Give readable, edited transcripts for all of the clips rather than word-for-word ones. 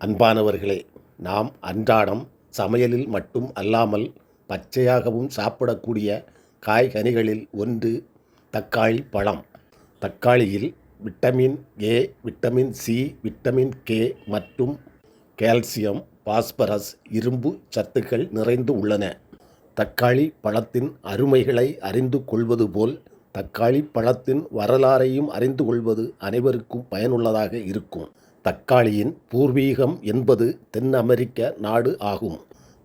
அன்பானவர்களே, நாம் அன்றாடம் சமையலில் மட்டும் அல்லாமல் பச்சையாகவும் சாப்பிடக்கூடிய காய்கனிகளில் ஒன்று தக்காளி பழம். தக்காளியில் vitamin A, vitamin C, vitamin K மற்றும் கால்சியம், பாஸ்பரஸ், இரும்பு சத்துக்கள் நிறைந்து உள்ளன. தக்காளி பழத்தின் அருமைகளை அறிந்து கொள்வது போல் தக்காளி பழத்தின் வரலாறையும் அறிந்து கொள்வது அனைவருக்கும் பயனுள்ளதாக இருக்கும். தக்காளியின் பூர்வீகம் என்பது தென் அமெரிக்க நாடு ஆகும்.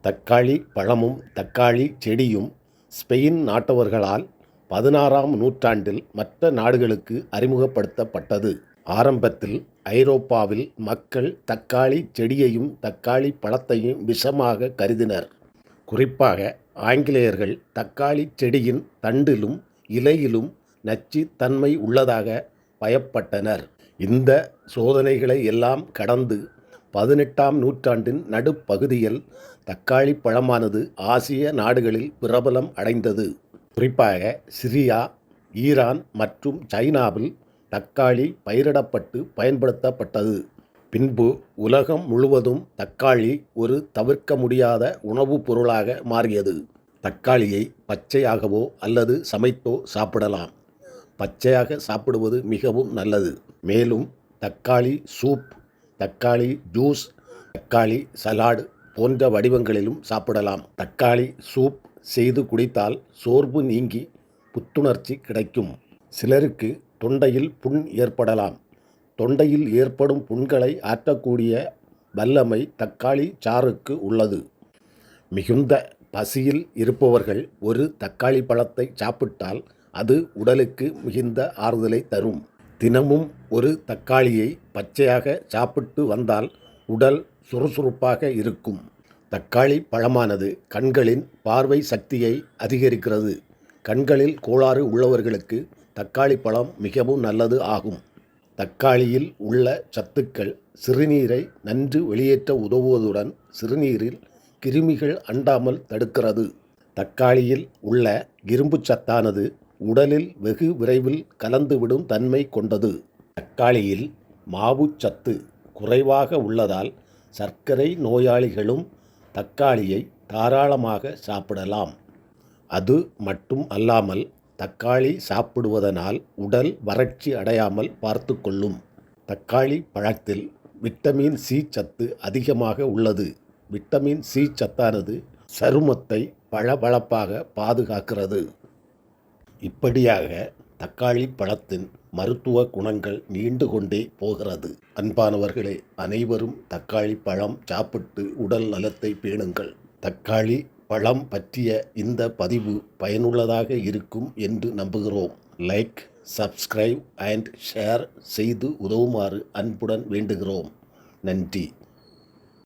தக்காளி பழமும் தக்காளி செடியும் ஸ்பெயின் நாட்டவர்களால் 16ஆம் நூற்றாண்டில் மற்ற நாடுகளுக்கு அறிமுகப்படுத்தப்பட்டது. ஆரம்பத்தில் ஐரோப்பாவில் மக்கள் தக்காளி செடியையும் தக்காளி பழத்தையும் விஷமாக கருதினர். குறிப்பாக ஆங்கிலேயர்கள் தக்காளி செடியின் தண்டிலும் இலையிலும் நச்சு தன்மை உள்ளதாக பயப்பட்டனர். இந்த சோதனைகளை எல்லாம் கடந்து 18ஆம் நூற்றாண்டின் நடுப்பகுதியில் தக்காளி பழமானது ஆசிய நாடுகளில் பிரபலம் அடைந்தது. குறிப்பாக சிரியா, ஈரான் மற்றும் சைனாவில் தக்காளி பயிரிடப்பட்டு பயன்படுத்தப்பட்டது. பின்பு உலகம் முழுவதும் தக்காளி ஒரு தவிர்க்க முடியாத உணவுப் பொருளாக மாறியது. தக்காளியை பச்சையாகவோ அல்லது சமைத்தோ சாப்பிடலாம். பச்சையாக சாப்பிடுவது மிகவும் நல்லது. மேலும் தக்காளி சூப், தக்காளி ஜூஸ், தக்காளி சலாட் போன்ற வடிவங்களிலும் சாப்பிடலாம். தக்காளி சூப் செய்து குடித்தால் சோர்வு நீங்கி புத்துணர்ச்சி கிடைக்கும். சிலருக்கு தொண்டையில் புண் ஏற்படலாம். தொண்டையில் ஏற்படும் புண்களை ஆற்றக்கூடிய வல்லமை தக்காளி சாறுக்கு உள்ளது. மிகுந்த பசியில் இருப்பவர்கள் ஒரு தக்காளி பழத்தை சாப்பிட்டால் அது உடலுக்கு மிகுந்த ஆறுதலை தரும். தினமும் ஒரு தக்காளியை பச்சையாக சாப்பிட்டு வந்தால் உடல் சுறுசுறுப்பாக இருக்கும். தக்காளி பழமானது கண்களின் பார்வை சக்தியை அதிகரிக்கிறது. கண்களில் கோளாறு உள்ளவர்களுக்கு தக்காளி பழம் மிகவும் நல்லது ஆகும். தக்காளியில் உள்ள சத்துக்கள் சிறுநீரை நன்கு வெளியேற்ற உதவுவதுடன் சிறுநீரில் கிருமிகள் அண்டாமல் தடுக்கிறது. தக்காளியில் உள்ள இரும்பு சத்தானது உடலில் வெகு விரைவில் கலந்துவிடும் தன்மை கொண்டது. தக்காளியில் மாவுச்சத்து குறைவாக உள்ளதால் சர்க்கரை நோயாளிகளும் தக்காளியை தாராளமாக சாப்பிடலாம். அது மட்டும் அல்லாமல் தக்காளி சாப்பிடுவதனால் உடல் வறட்சி அடையாமல் பார்த்து கொள்ளும். தக்காளி பழத்தில் விட்டமின் சி சத்து அதிகமாக உள்ளது. விட்டமின் சி சத்தானது சருமத்தை பளபளப்பாக பாதுகாக்கிறது. இப்படியாக தக்காளி பழத்தின் மருத்துவ குணங்கள் நீண்டு கொண்டே போகிறது. அன்பானவர்களே, அனைவரும் தக்காளி பழம் சாப்பிட்டு உடல் நலத்தை பேணுங்கள். தக்காளி பழம் பற்றிய இந்த பதிவு பயனுள்ளதாக இருக்கும் என்று நம்புகிறோம். லைக், சப்ஸ்கிரைப் அண்ட் ஷேர் செய்து உதவுமாறு அன்புடன் வேண்டுகிறோம். நன்றி.